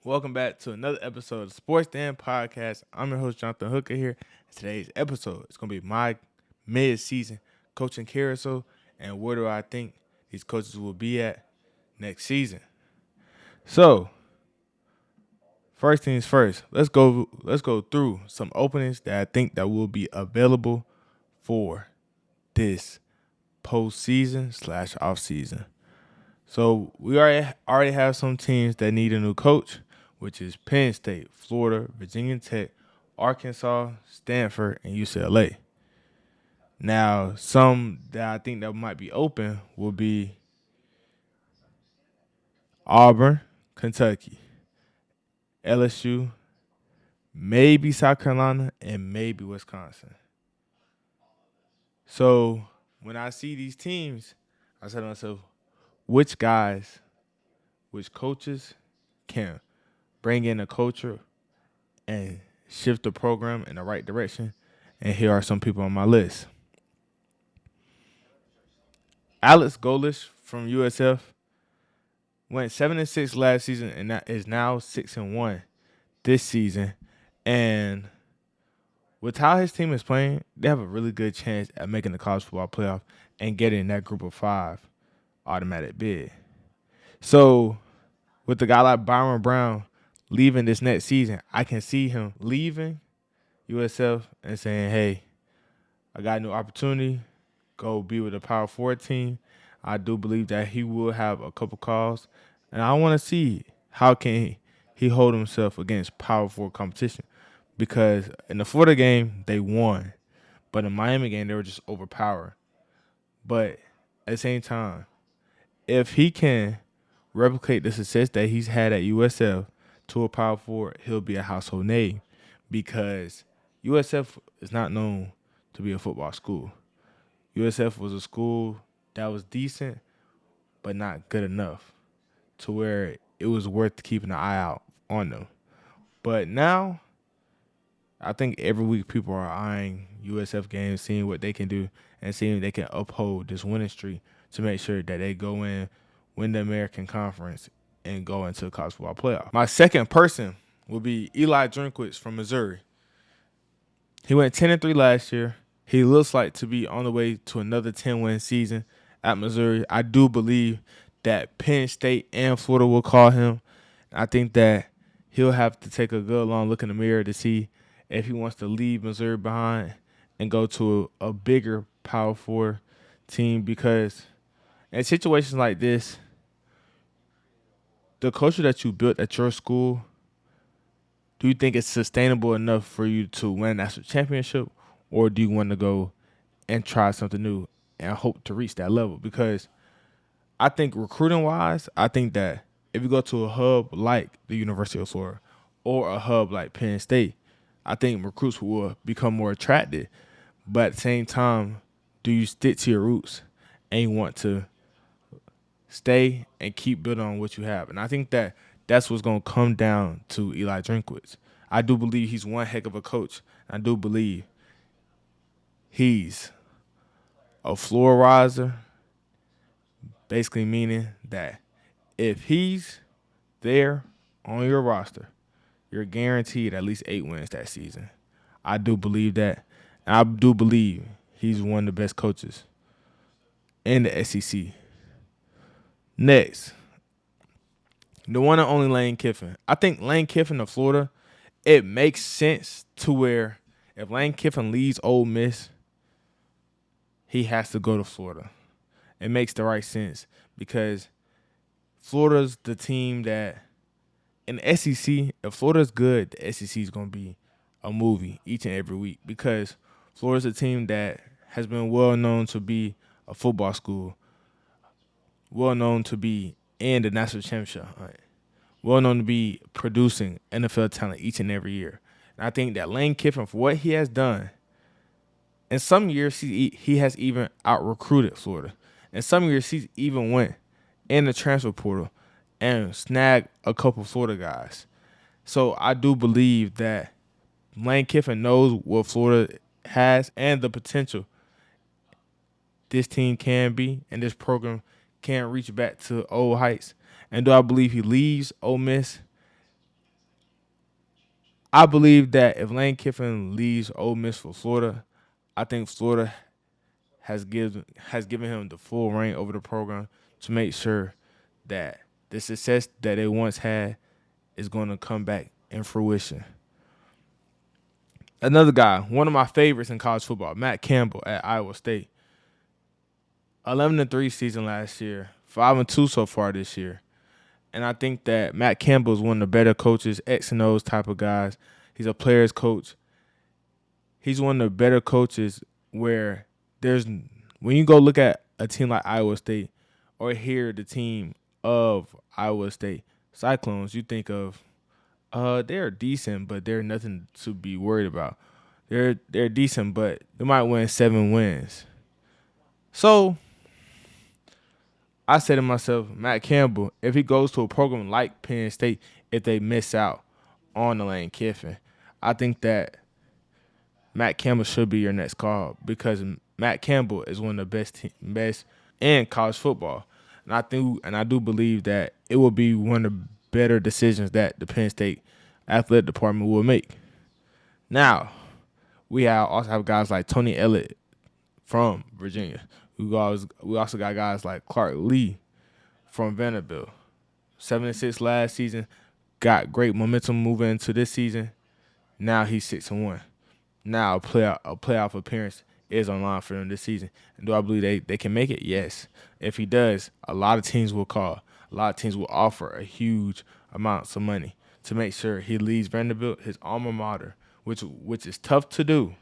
Welcome back to another episode of the Sports Dan Podcast. I'm your host, Jonathan Hooker here. Today's episode is going to be my mid-season coaching carousel and where do I think these coaches will be at next season. So, first things first, let's go through some openings that I think that will be available for this postseason / off season. So we already have some teams that need a new coach, which is Penn State, Florida, Virginia Tech, Arkansas, Stanford, and UCLA. Now, some that I think that might be open will be Auburn, Kentucky, LSU, maybe South Carolina, and maybe Wisconsin. So when I see these teams, I say to myself, which coaches can bring in a culture and shift the program in the right direction. And here are some people on my list. Alex Golish from USF went 7-6 last season and that is now 6-1 this season. And with how his team is playing, they have a really good chance at making the college football playoff and getting that group of 5 automatic bid. So with a guy like Byron Brown leaving this next season, I can see him leaving USF and saying, hey, I got a new opportunity, go be with a Power 4 team. I do believe that he will have a couple calls, and I want to see how can he hold himself against Power 4 competition, because in the Florida game, they won, but in the Miami game, they were just overpowered. But at the same time, if he can replicate the success that he's had at USF to a Power 4, he'll be a household name, because USF is not known to be a football school. USF was a school that was decent, but not good enough to where it was worth keeping an eye out on them. But now, I think every week people are eyeing USF games, seeing what they can do, and seeing if they can uphold this winning streak to make sure that they go in, win the American Conference, and go into the college football playoff. My second person will be Eli Drinkwitz from Missouri. He went 10-3 last year. He looks like to be on the way to another 10-win season at Missouri. I do believe that Penn State and Florida will call him. I think that he'll have to take a good long look in the mirror to see if he wants to leave Missouri behind and go to a bigger Power 4 team, because in situations like this, the culture that you built at your school, do you think it's sustainable enough for you to win a national championship, or do you want to go and try something new and hope to reach that level? Because I think recruiting-wise, I think that if you go to a hub like the University of Florida or a hub like Penn State, I think recruits will become more attracted. But at the same time, do you stick to your roots and you want to stay and keep building on what you have? And I think that that's what's going to come down to Eli Drinkwitz. I do believe he's one heck of a coach. I do believe he's a floor riser, basically meaning that if he's there on your roster, you're guaranteed at least 8 wins that season. I do believe that. And I do believe he's one of the best coaches in the SEC. Next, the one and only Lane Kiffin. I think Lane Kiffin of Florida, it makes sense to where if Lane Kiffin leaves Ole Miss, he has to go to Florida. It makes the right sense because Florida's the team that in the SEC, if Florida's good, the SEC is going to be a movie each and every week, because Florida's a team that has been well known to be a football school, well known to be in the national championship hunt, well known to be producing NFL talent each and every year. And I think that Lane Kiffin, for what he has done, in some years he has even out-recruited Florida. In some years he's even went in the transfer portal and snagged a couple Florida guys. So I do believe that Lane Kiffin knows what Florida has and the potential this team can be and this program can reach back to old heights. And do I believe he leaves Ole Miss I believe that if Lane Kiffin leaves Ole Miss for Florida, I think Florida has given him the full reign over the program to make sure that the success that they once had is going to come back in fruition. Another guy, one of my favorites in college football, Matt Campbell at Iowa State. 11-3 season last year, 5-2 so far this year. And I think that Matt Campbell is one of the better coaches, X and O's type of guys. He's a player's coach. He's one of the better coaches where when you go look at a team like Iowa State or hear the team of Iowa State Cyclones, you think of they're decent, but they're nothing to be worried about. They're decent, but they might win 7 wins. So I said to myself, Matt Campbell, if he goes to a program like Penn State, if they miss out on the Lane Kiffin, I think that Matt Campbell should be your next call because Matt Campbell is one of the best in college football. And I do believe that it will be one of the better decisions that the Penn State athletic department will make. Now, we also have guys like Tony Elliott from Virginia. We also got guys like Clark Lee from Vanderbilt. 7-6 last season, got great momentum moving into this season. Now he's 6-1. Now a playoff appearance is on line for them this season. And do I believe they can make it? Yes. If he does, a lot of teams will call. A lot of teams will offer a huge amounts of money to make sure he leaves Vanderbilt, his alma mater, which is tough to do,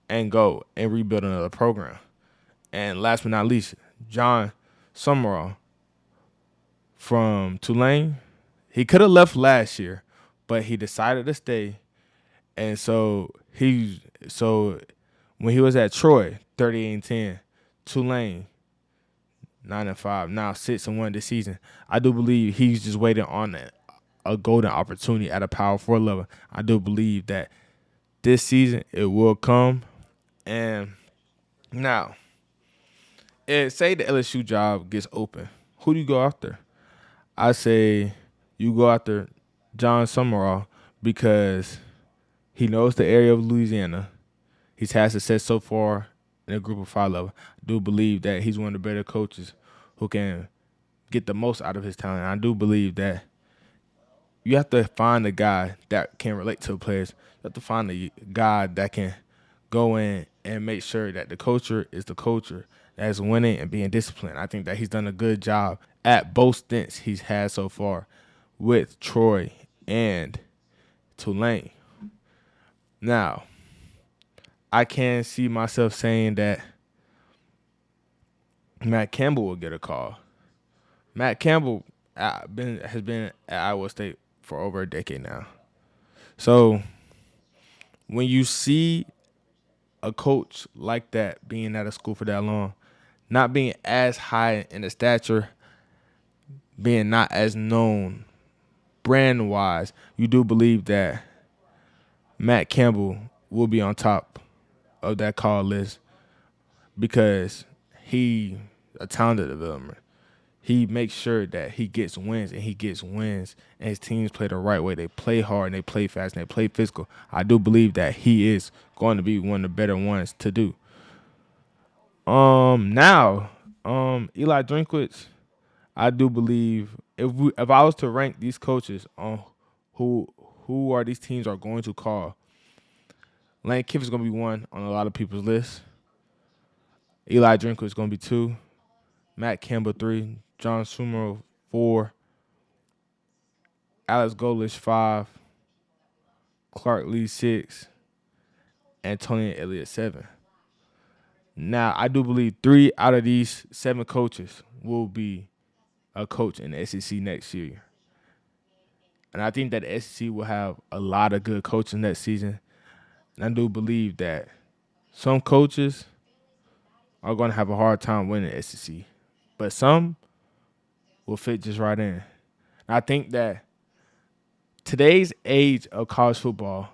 and go and rebuild another program. And last but not least, John Summerall from Tulane. He could have left last year, but he decided to stay. And so when he was at Troy, 38-10, Tulane, 9-5, now 6-1 this season. I do believe he's just waiting on a golden opportunity at a Power 4 level. I do believe that this season it will come. And now, say the LSU job gets open, who do you go after? I say you go after John Summerall because he knows the area of Louisiana. He's had success so far in a group of 5 level. I do believe that he's one of the better coaches who can get the most out of his talent. I do believe that you have to find a guy that can relate to the players. You have to find a guy that can go in and make sure that the culture is the culture that's winning and being disciplined. I think that he's done a good job at both stints he's had so far with Troy and Tulane. Now, I can see myself saying that Matt Campbell will get a call. Matt Campbell has been at Iowa State for over a decade now. So when you see a coach like that being at a school for that long, not being as high in the stature, being not as known brand-wise, you do believe that Matt Campbell will be on top of that call list because he a talented development. He makes sure that he gets wins, and his teams play the right way. They play hard, and they play fast, and they play physical. I do believe that he is going to be one of the better ones to do. Now, Eli Drinkwitz, I do believe if I was to rank these coaches on who are these teams are going to call, Lane Kiffin's going to be 1 on a lot of people's list. Eli Drinkwitz is going to be 2. Matt Campbell 3. John Summerall 4. Alex Golesh 5. Clark Lee 6. And Tony Elliott 7. Now, I do believe 3 out of these 7 coaches will be a coach in the SEC next year. And I think that the SEC will have a lot of good coaches next season. And I do believe that some coaches are going to have a hard time winning the SEC. But some will fit just right in. And I think that today's age of college football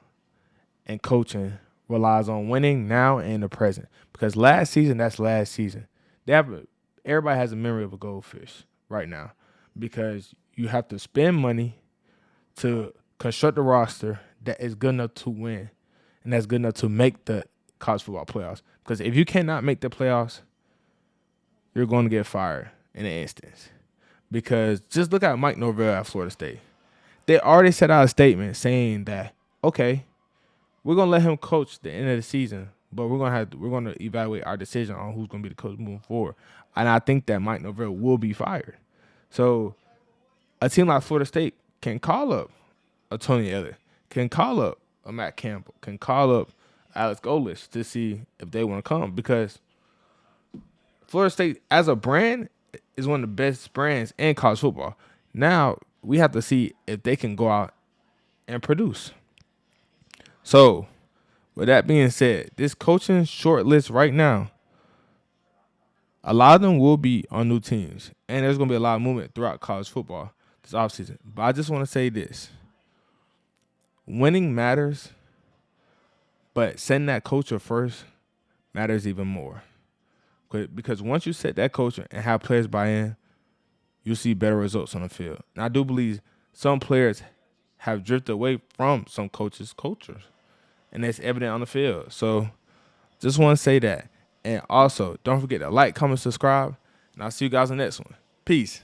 and coaching relies on winning now and in the present. Because last season, that's last season. Everybody has a memory of a goldfish right now because you have to spend money to construct a roster that is good enough to win, and that's good enough to make the college football playoffs. Because if you cannot make the playoffs, you're going to get fired in an instance. Because just look at Mike Norvell at Florida State. They already set out a statement saying that, okay, we're gonna let him coach the end of the season, but we're gonna evaluate our decision on who's gonna be the coach moving forward. And I think that Mike Norvell will be fired. So a team like Florida State can call up a Tony Elliott, can call up a Matt Campbell, can call up Alex Golesh to see if they want to come, because Florida State as a brand is one of the best brands in college football. Now we have to see if they can go out and produce. So, with that being said, this coaching short list right now, a lot of them will be on new teams, and there's going to be a lot of movement throughout college football this offseason. But I just want to say this. Winning matters, but setting that culture first matters even more. Because once you set that culture and have players buy in, you'll see better results on the field. And I do believe some players have drifted away from some coaches' cultures, and that's evident on the field. So just want to say that. And also, don't forget to like, comment, subscribe, and I'll see you guys in the next one. Peace.